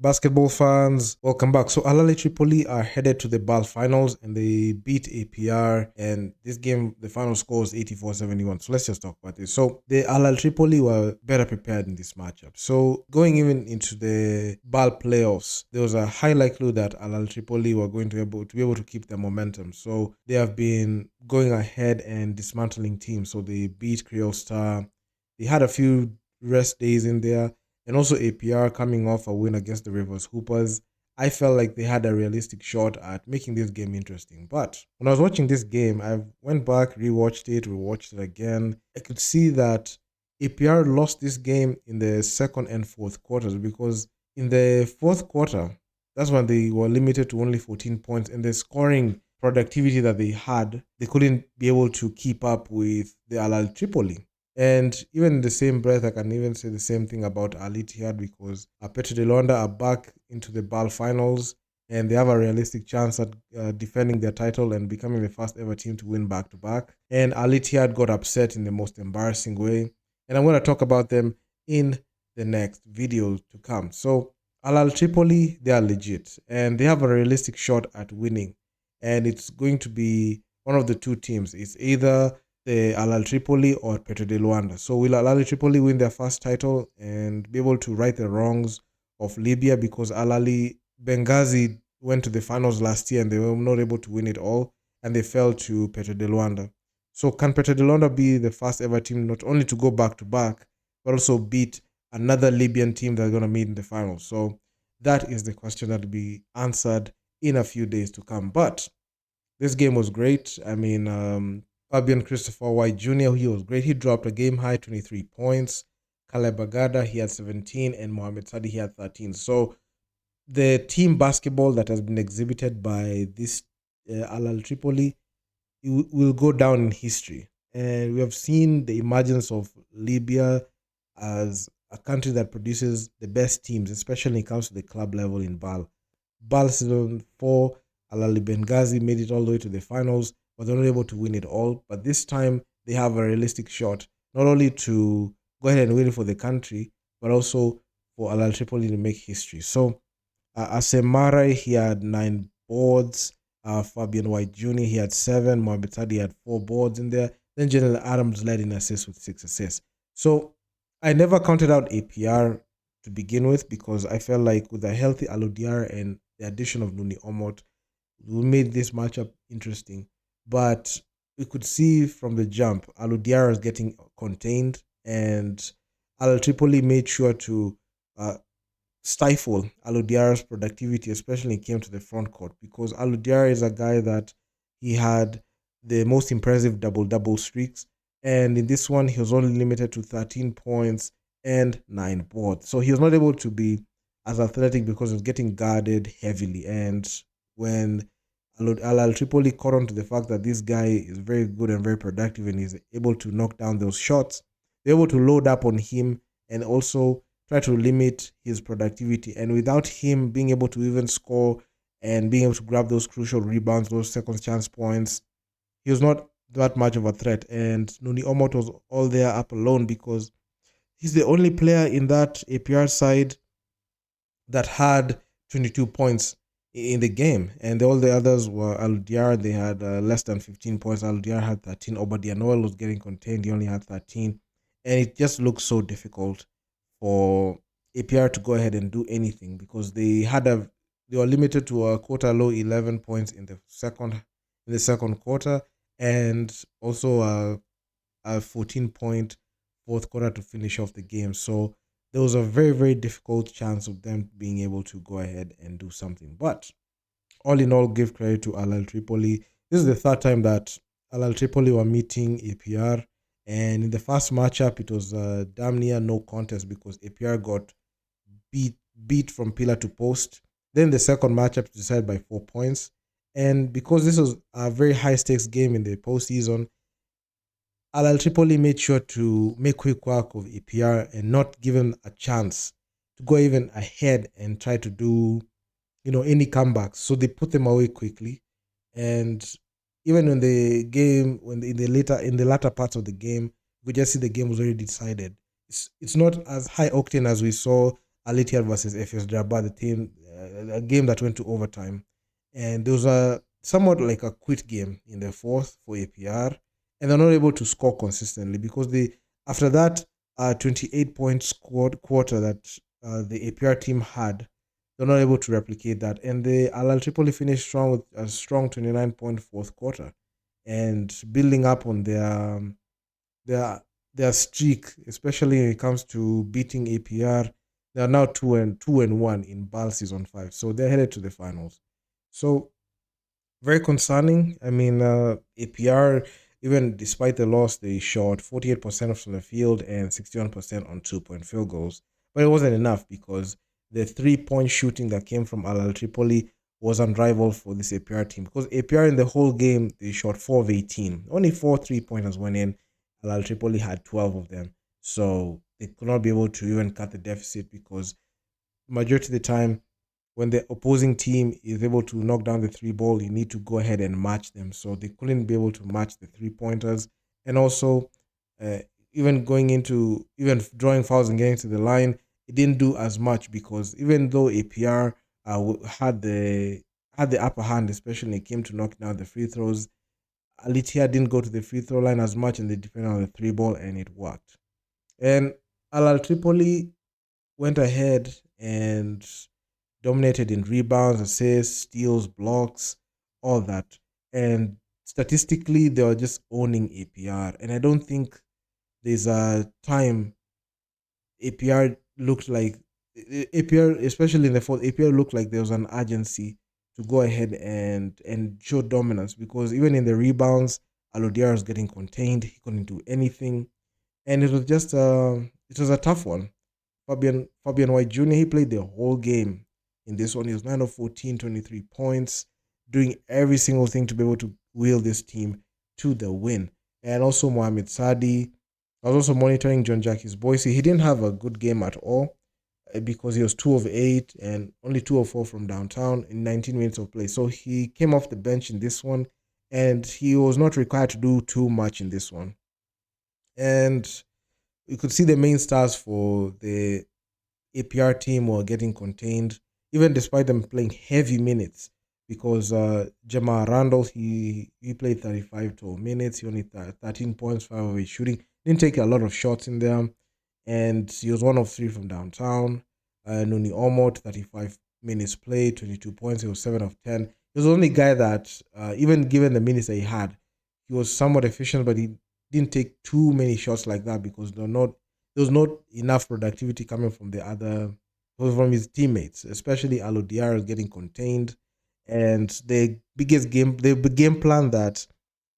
Basketball fans, welcome back. So Ahli Tripoli are headed to the BAL finals and they beat APR, and this game, the final score is 84-71. So let's just talk about this. So the Ahli Tripoli were better prepared in this matchup. So going even into the BAL playoffs, there was a high likelihood that Ahli Tripoli were going to be able to keep their momentum. So they have been going ahead and dismantling teams. So they beat Creole Star. They had a few rest days in there, and also APR coming off a win against the Rivers Hoopers. I felt like they had a realistic shot at making this game interesting. But when I was watching this game, I went back, rewatched it again. I could see that APR lost this game in the second and fourth quarters, because in the fourth quarter, that's when they were limited to only 14 points, and the scoring productivity that they had, they couldn't be able to keep up with the Al Tripoli. And even in the same breath, I can even say the same thing about Ali Tihad, because Petro de Luanda are back into the BAL finals and they have a realistic chance at defending their title and becoming the first ever team to win back to back. And Ali Tihad got upset in the most embarrassing way. And I'm going to talk about them in the next video to come. So Al Tripoli, they are legit and they have a realistic shot at winning. And it's going to be one of the two teams. It's either the Al Tripoli or Petro de Luanda. So will Al Tripoli win their first title and be able to right the wrongs of Libya, because Al Benghazi went to the finals last year and they were not able to win it all and they fell to Petro de Luanda. So can Petro de Luanda be the first ever team not only to go back to back but also beat another Libyan team that's going to meet in the finals? So that is the question that will be answered in a few days to come. But this game was great. I mean, Fabian Christopher White Jr., he was great. He dropped a game high 23 points. Caleb Agada, he had 17, and Mohamed Sadi, he had 13. So the team basketball that has been exhibited by this Al Tripoli will go down in history. And we have seen the emergence of Libya as a country that produces the best teams, especially when it comes to the club level in BAL. BAL season 4, Al Benghazi made it all the way to the finals, but they're not able to win it all. But this time, they have a realistic shot, not only to go ahead and win it for the country, but also for Al Tripoli to make history. So, Asemare, he had 9 boards. Fabian White Jr., he had 7. Mohamed Sadi had 4 boards in there. Then General Adams led in assists with 6 assists. So, I never counted out APR to begin with, because I felt like with a healthy Alodiar and the addition of Nuni Omot, we made this matchup interesting. But we could see from the jump, Alodiar was getting contained, and Al Tripoli made sure to stifle Alodiar's productivity, especially when it came to the front court, because Alodiar is a guy that he had the most impressive double-double streaks. And in this one, he was only limited to 13 points and 9 boards. So he was not able to be as athletic because he was getting guarded heavily. And when Al Tripoli caught on to the fact that this guy is very good and very productive and is able to knock down those shots, they're able to load up on him and also try to limit his productivity. And without him being able to even score and being able to grab those crucial rebounds, those second chance points, he was not that much of a threat. And Nuni Omot was all there up alone, because he's the only player in that APR side that had 22 points in the game, and all the others were Alodiar. They had less than 15 points. Alodiar had 13. Obadiah Noel was getting contained. He only had 13. And it just looks so difficult for APR to go ahead and do anything, because they were limited to a quarter low 11 points in the second quarter, and also a 14-point fourth quarter to finish off the game. So there was a very, very difficult chance of them being able to go ahead and do something. But all in all, give credit to Al Tripoli. This is the third time that Al Tripoli were meeting APR. And in the first matchup, it was damn near no contest, because APR got beat from pillar to post. Then the second matchup was decided by 4 points. And because this was a very high-stakes game in the postseason, Al Tripoli made sure to make quick work of APR and not give him a chance to go even ahead and try to do, any comebacks. So they put them away quickly. And even when the game, in the latter parts of the game, we just see the game was already decided. It's not as high octane as we saw Al Ittihad versus FS Rabat, the team, a game that went to overtime. And there was a somewhat like a quit game in the fourth for APR, and they're not able to score consistently because they after that 28 point scored quarter that the APR team had, they're not able to replicate that. And the Al Tripoli finished strong with a strong 29-point fourth quarter, and building up on their their streak, especially when it comes to beating APR. They are now 2-1 in BAL season 5, so they're headed to the finals. So very concerning. I mean, APR, even despite the loss, they shot 48% from the field and 61% on 2-point field goals. But it wasn't enough because the 3-point shooting that came from Al Tripoli was unrivaled for this APR team. Because APR in the whole game, they shot 4 of 18. Only 4 3-pointers went in. Al Tripoli had 12 of them. So they could not be able to even cut the deficit because majority of the time, when the opposing team is able to knock down the three ball, you need to go ahead and match them. So they couldn't be able to match the 3-pointers. And also, uh, even drawing fouls and getting to the line, it didn't do as much because even though APR had the upper hand, especially when it came to knocking down the free throws, Alitia didn't go to the free throw line as much, and they depended on the three ball, and it worked. And Al Tripoli went ahead and dominated in rebounds, assists, steals, blocks, all that. And statistically, they were just owning APR. And I don't think there's a time APR looked like APR, especially in the fourth, APR looked like there was an urgency to go ahead and show dominance because even in the rebounds, Alodiar was getting contained. He couldn't do anything, and it was just it was a tough one. Fabian White Jr. He played the whole game in this one. He was 9 of 14, 23 points, doing every single thing to be able to wheel this team to the win. And also Mohamed Sadi. I was also monitoring John Jackie's Boise. He didn't have a good game at all because he was 2 of 8 and only 2 of 4 from downtown in 19 minutes of play. So he came off the bench in this one, and he was not required to do too much in this one. And you could see the main stars for the APR team were getting contained, even despite them playing heavy minutes. Because Jamal Randall, he played 35 total minutes. He only 13 points, 5 of his shooting. Didn't take a lot of shots in there. And he was 1 of 3 from downtown. Nuni Omot, 35 minutes played, 22 points. He was 7 of 10. He was the only guy that, even given the minutes that he had, he was somewhat efficient, but he didn't take too many shots like that because there was not enough productivity coming from from his teammates, especially Alodiar getting contained. And the game plan that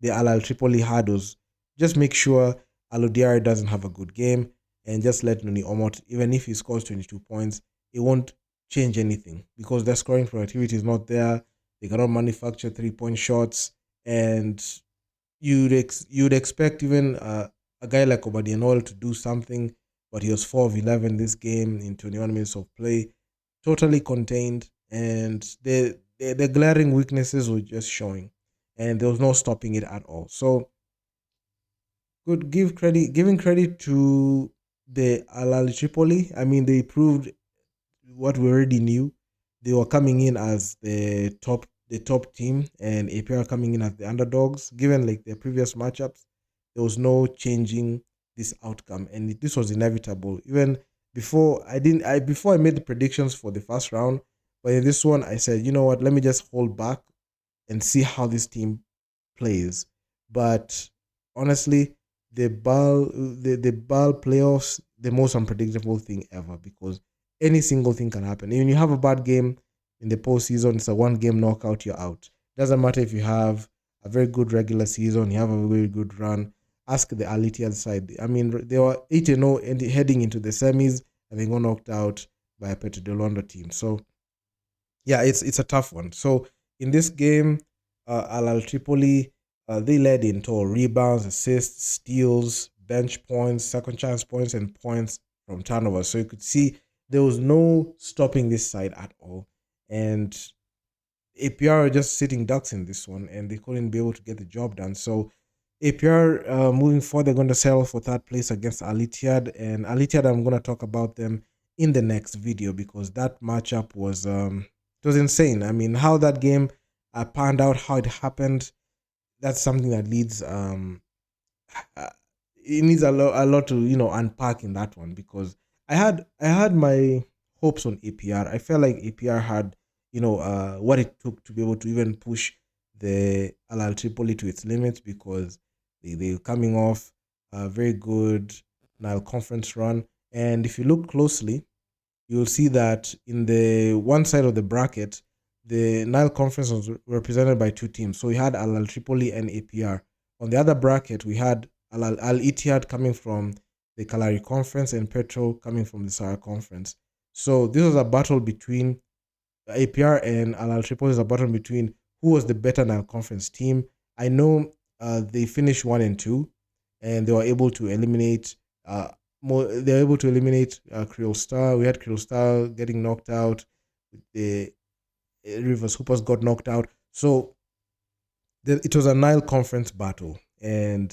the Al Tripoli had was just make sure Alodiar doesn't have a good game and just let Nuni Omot, even if he scores 22 points, it won't change anything because their scoring productivity is not there. They cannot manufacture 3-point shots, and you'd expect even a guy like Obadianol to do something, but he was 4 of 11 this game in 21 minutes of play, totally contained, and the glaring weaknesses were just showing, and there was no stopping it at all. So, giving credit to the Al Tripoli. I mean, they proved what we already knew. They were coming in as the top team, and APR coming in as the underdogs. Given like their previous matchups, there was no changing this outcome, and this was inevitable. Even before I made the predictions for the first round, but in this one I said, you know what, let me just hold back and see how this team plays. But honestly, the BAL playoffs, the most unpredictable thing ever because any single thing can happen. When you have a bad game in the postseason, it's a 1-game knockout, you're out. Doesn't matter if you have a very good regular season, you have a very good run. Ask the Alitian side. I mean, they were 8-0 heading into the semis, and they got knocked out by a Petro de Luanda team. So, yeah, it's a tough one. So, in this game, Al Tripoli, they led in total rebounds, assists, steals, bench points, second chance points, and points from turnovers. So you could see there was no stopping this side at all. And APR are just sitting ducks in this one, and they couldn't be able to get the job done. So APR moving forward, they're going to settle for third place against Al Ittihad. And Al Ittihad, I'm going to talk about them in the next video, because that matchup was it was insane. I mean, how that game panned out, how it happened, that's something that needs uh, it needs a lot to unpack in that one, because I had my hopes on APR. I felt like APR had what it took to be able to even push the Al Tripoli to its limits, because they were coming off a very good Nile conference run. And if you look closely, you'll see that in the one side of the bracket, the Nile Conference was represented by two teams. So we had Al Tripoli and APR. On the other bracket, we had Al Ittihad coming from the Kalari Conference and Petro coming from the Sahara Conference. So this was a battle between APR and Al Tripoli. Is a battle between who was the better Nile Conference team. I know they finished 1-2, and they were able to eliminate they were able to eliminate Creole Star. We had Creole Star getting knocked out. The Rivers Hoopers got knocked out. So it was a Nile Conference battle, and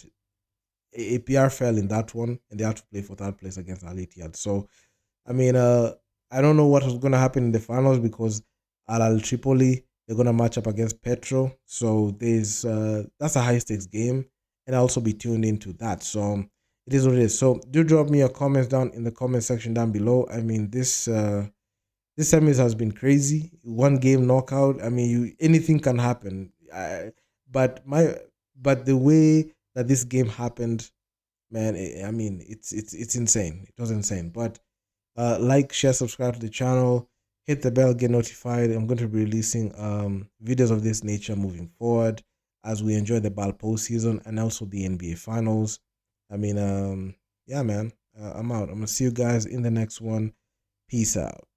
APR fell in that one, and they had to play for third place against Al Ittihad. So, I mean, I don't know what was going to happen in the finals, because Al Tripoli, they're going to match up against Petro. So there's that's a high stakes game, and I'll also be tuned into that. So it is what it is. So do drop me your comments down in the comment section down below. I mean, this semis has been crazy. One game knockout. I mean, anything can happen. But the way that this game happened, man, I mean, it's insane. It was insane. But like, share, subscribe to the channel, hit the bell, get notified. I'm going to be releasing videos of this nature moving forward as we enjoy the BAL postseason and also the NBA finals. I mean, yeah, man, I'm out. I'm gonna see you guys in the next one. Peace out.